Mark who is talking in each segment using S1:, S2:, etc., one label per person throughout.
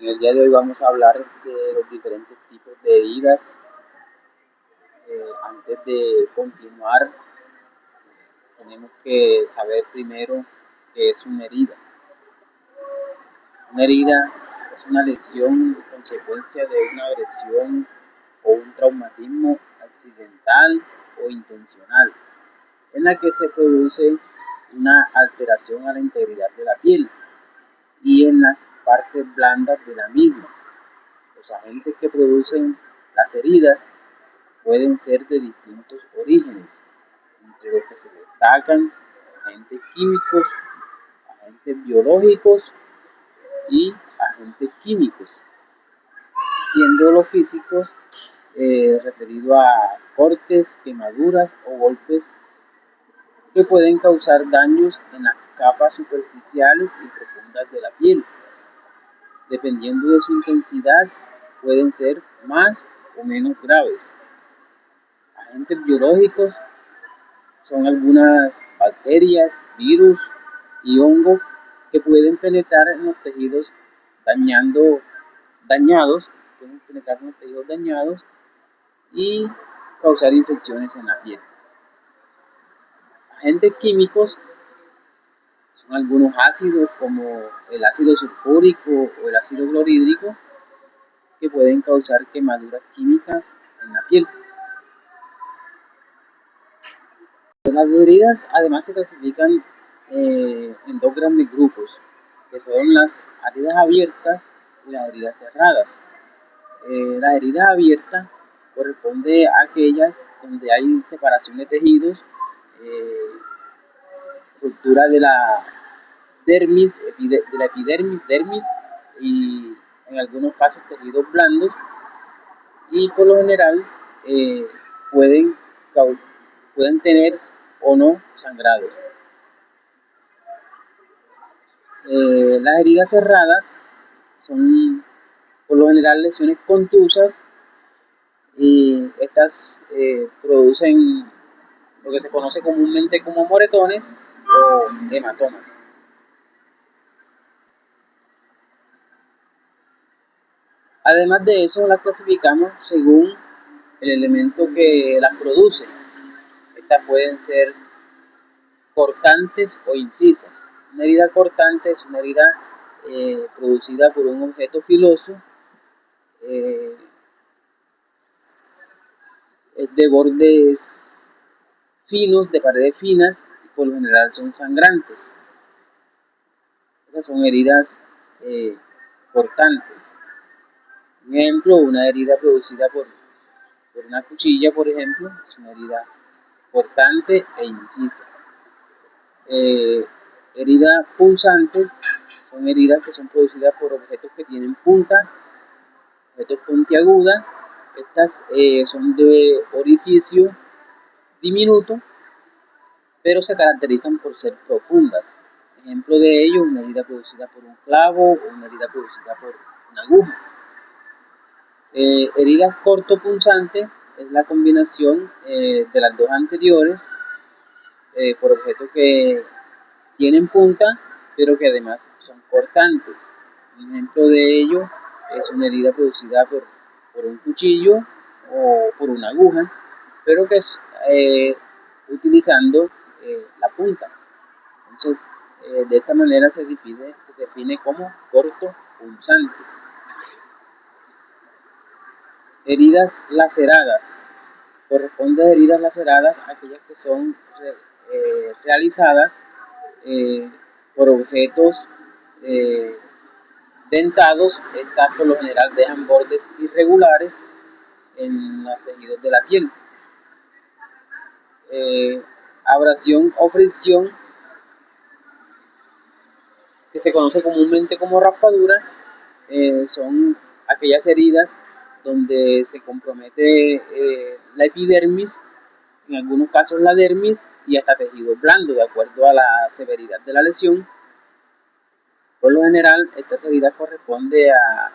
S1: En el día de hoy vamos a hablar de los diferentes tipos de heridas. Antes de continuar, tenemos que saber primero qué es una herida. Una herida es una lesión consecuencia de una agresión o un traumatismo accidental o intencional, en la que se produce una alteración a la integridad de la piel y en las partes blandas de la misma. Los agentes que producen las heridas pueden ser de distintos orígenes, entre los que se destacan agentes químicos, agentes biológicos y agentes químicos, siendo los físicos referidos a cortes, quemaduras o golpes que pueden causar daños en las capas superficiales y profundas de la piel. Dependiendo de su intensidad, pueden ser más o menos graves. Agentes biológicos son algunas bacterias, virus y hongos que pueden penetrar en los tejidos dañados y causar infecciones en la piel. Agentes químicos son algunos ácidos como el ácido sulfúrico o el ácido clorhídrico que pueden causar quemaduras químicas en la piel. Las heridas además se clasifican en dos grandes grupos, que son las heridas abiertas y las heridas cerradas. Las heridas abiertas corresponde a aquellas donde hay separación de tejidos, ruptura de la dermis, dermis y en algunos casos tejidos blandos, y por lo general eh, pueden, pueden tener o no sangrados. Las heridas cerradas son por lo general lesiones contusas y estas producen lo que se conoce comúnmente como moretones o hematomas. Además de eso, las clasificamos según el elemento que las produce. Estas pueden ser cortantes o incisas. Una herida cortante es una herida producida por un objeto filoso, es de bordes finos, de paredes finas, y por lo general son sangrantes. Estas son heridas cortantes. Un ejemplo, una herida producida por una cuchilla, por ejemplo, es una herida cortante e incisa. Heridas punzantes son heridas que son producidas por objetos que tienen punta, objetos puntiagudas. Estas son de orificio diminuto, pero se caracterizan por ser profundas. Ejemplo de ello, una herida producida por un clavo o una herida producida por una aguja. Heridas cortopunzantes es la combinación de las dos anteriores por objetos que tienen punta, pero que además son cortantes. Un ejemplo de ello es una herida producida por un cuchillo o por una aguja, pero que es utilizando la punta. Entonces, de esta manera se define como cortopunzante. Heridas laceradas. Corresponde a heridas laceradas aquellas que son realizadas por objetos dentados. Estas por lo general dejan bordes irregulares en los tejidos de la piel. Abrasión o fricción, que se conoce comúnmente como raspadura, son aquellas heridas donde se compromete la epidermis, en algunos casos la dermis y hasta tejido blando, de acuerdo a la severidad de la lesión. Por lo general, estas heridas corresponden a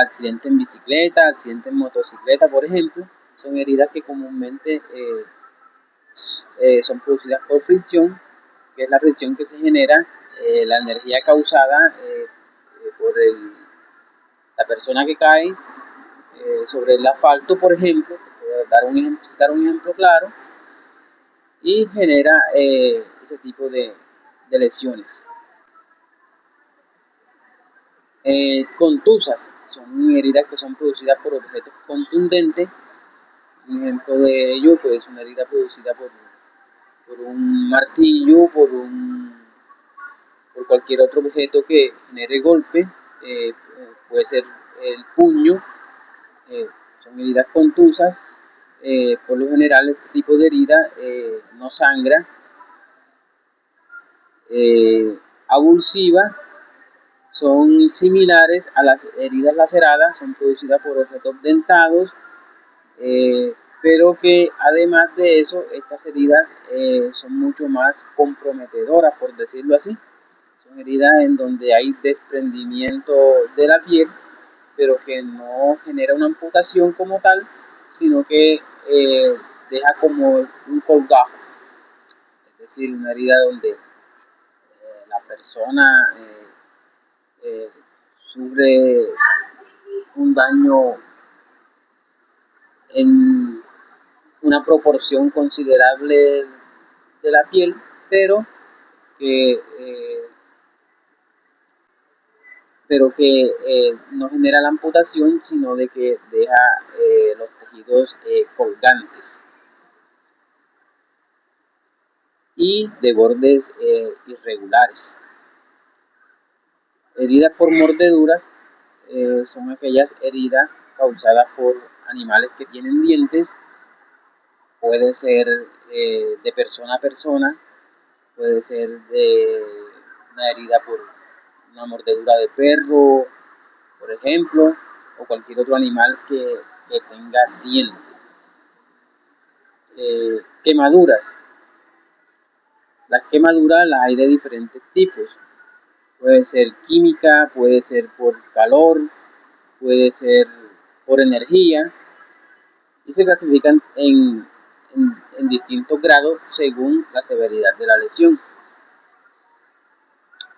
S1: accidente en bicicleta, accidente en motocicleta, por ejemplo. Son heridas que comúnmente son producidas por fricción, que es la fricción que se genera, la energía causada por persona que cae sobre el asfalto, por ejemplo, dar un ejemplo claro, y genera ese tipo de lesiones. Contusas son heridas que son producidas por objetos contundentes. Un ejemplo de ello pues, es una herida producida por un martillo, por cualquier otro objeto que genere golpe, puede ser el puño, son heridas contusas. Por lo general este tipo de herida no sangra. Avulsivas son similares a las heridas laceradas, son producidas por objetos dentados, pero que además de eso estas heridas son mucho más comprometedoras, por decirlo así. Son heridas en donde hay desprendimiento de la piel, pero que no genera una amputación como tal, sino que deja como un colgajo, es decir, una herida donde la persona sufre un daño en una proporción considerable de la piel, pero que no genera la amputación, sino de que deja los tejidos colgantes y de bordes irregulares. Heridas por mordeduras son aquellas heridas causadas por animales que tienen dientes. Puede ser de persona a persona, puede ser de una herida por una mordedura de perro, por ejemplo, o cualquier otro animal que tenga dientes. Quemaduras. Las quemaduras las hay de diferentes tipos. Puede ser química, puede ser por calor, puede ser por energía, y se clasifican en distintos grados según la severidad de la lesión.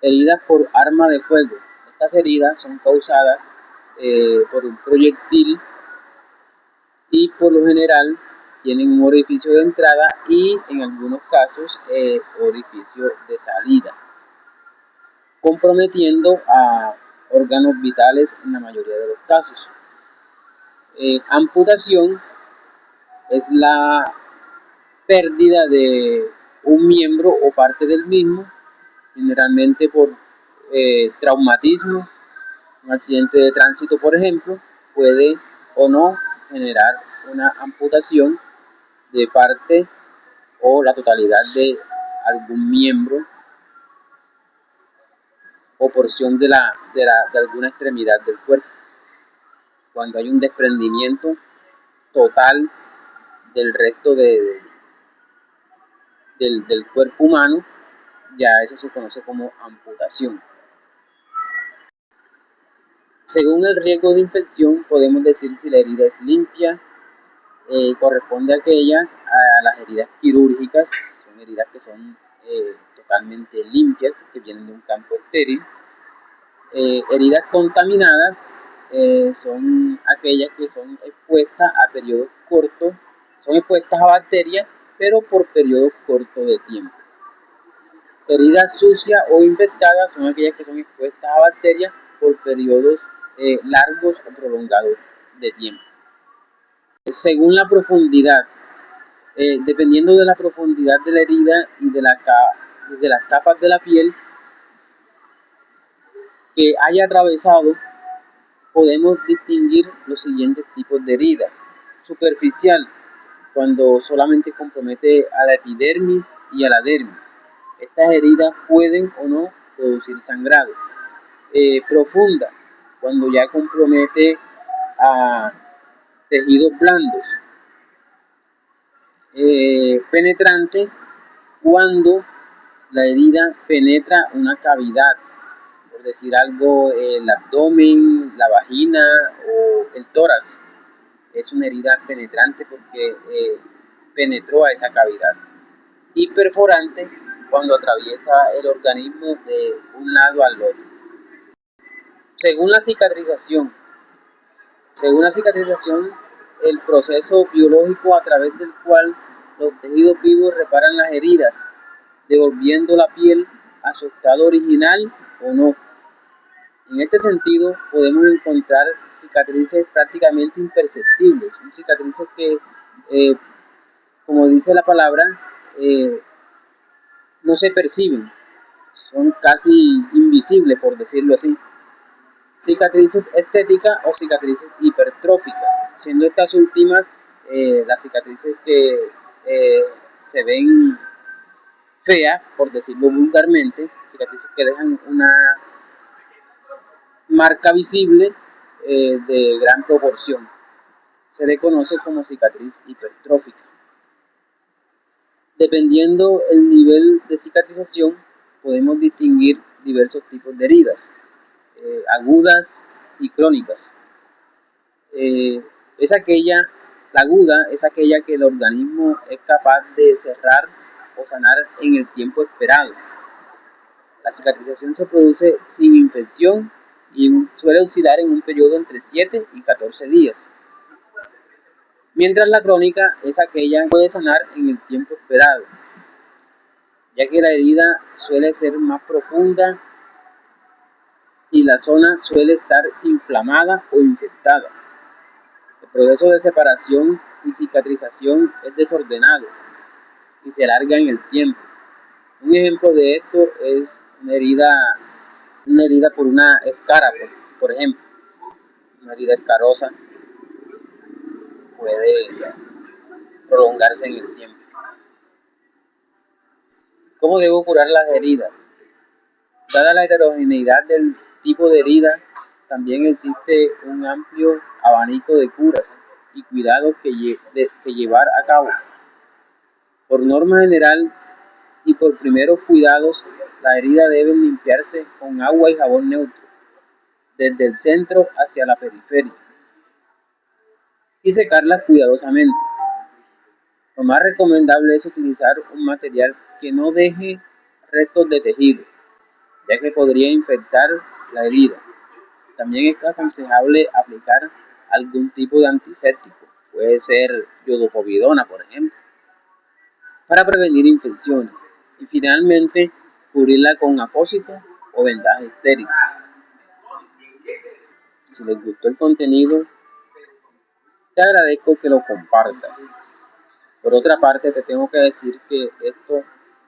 S1: Heridas por arma de fuego. Estas heridas son causadas por un proyectil y por lo general tienen un orificio de entrada y en algunos casos orificio de salida, comprometiendo a órganos vitales en la mayoría de los casos. Amputación es la pérdida de un miembro o parte del mismo, generalmente por traumatismo. Un accidente de tránsito, por ejemplo, puede o no generar una amputación de parte o la totalidad de algún miembro o porción de alguna extremidad del cuerpo. Cuando hay un desprendimiento total del resto del cuerpo humano, ya eso se conoce como amputación. Según el riesgo de infección, podemos decir si la herida es limpia. Corresponde a las heridas quirúrgicas, son heridas que son totalmente limpias, que vienen de un campo estéril. Heridas contaminadas son aquellas que son expuestas a periodos cortos, son expuestas a bacterias, pero por periodos cortos de tiempo. Heridas sucias o infectadas son aquellas que son expuestas a bacterias por periodos largos o prolongados de tiempo. Según la profundidad, dependiendo de la profundidad de la herida y de las capas de la piel que haya atravesado, podemos distinguir los siguientes tipos de herida. Superficial, cuando solamente compromete a la epidermis y a la dermis. Estas heridas pueden o no producir sangrado. Profunda, cuando ya compromete a tejidos blandos. Penetrante, cuando la herida penetra una cavidad, por decir algo, el abdomen, la vagina o el tórax. Es una herida penetrante porque penetró a esa cavidad. Y perforante, cuando atraviesa el organismo de un lado al otro. Según la cicatrización, Según la cicatrización, el proceso biológico a través del cual los tejidos vivos reparan las heridas, devolviendo la piel a su estado original o no. En este sentido, podemos encontrar cicatrices prácticamente imperceptibles, son cicatrices que, eh, como dice la palabra, eh, no se perciben, son casi invisibles, por decirlo así. Cicatrices estéticas o cicatrices hipertróficas, siendo estas últimas las cicatrices que se ven feas, por decirlo vulgarmente, cicatrices que dejan una marca visible de gran proporción. Se le conoce como cicatriz hipertrófica. Dependiendo el nivel de cicatrización, podemos distinguir diversos tipos de heridas, agudas y crónicas. La aguda es aquella que el organismo es capaz de cerrar o sanar en el tiempo esperado. La cicatrización se produce sin infección y suele oscilar en un periodo entre 7 y 14 días. Mientras la crónica es aquella que puede sanar en el tiempo esperado, ya que la herida suele ser más profunda y la zona suele estar inflamada o infectada. El proceso de separación y cicatrización es desordenado y se alarga en el tiempo. Un ejemplo de esto es una herida por una escara, por ejemplo. Una herida escarosa puede prolongarse en el tiempo. ¿Cómo debo curar las heridas? Dada la heterogeneidad del tipo de herida, también existe un amplio abanico de curas y cuidados que llevar a cabo. Por norma general y por primeros cuidados, la herida debe limpiarse con agua y jabón neutro, desde el centro hacia la periferia, y secarla cuidadosamente. Lo más recomendable es utilizar un material que no deje restos de tejido, ya que podría infectar la herida. También es aconsejable aplicar algún tipo de antiséptico, puede ser iodopovidona, por ejemplo, para prevenir infecciones. Y finalmente, cubrirla con apósito o vendaje estéril. Si les gustó el contenido, te agradezco que lo compartas. Por otra parte, te tengo que decir que esto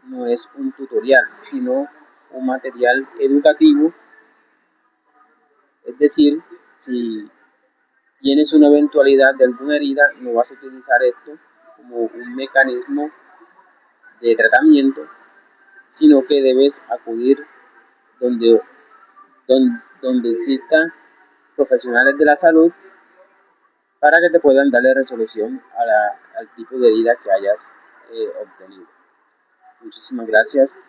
S1: no es un tutorial, sino un material educativo. Es decir, si tienes una eventualidad de alguna herida, no vas a utilizar esto como un mecanismo de tratamiento, sino que debes acudir donde, donde existan profesionales de la salud para que te puedan darle resolución al tipo de herida que hayas obtenido. Muchísimas gracias,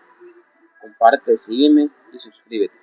S1: comparte, sígueme y suscríbete.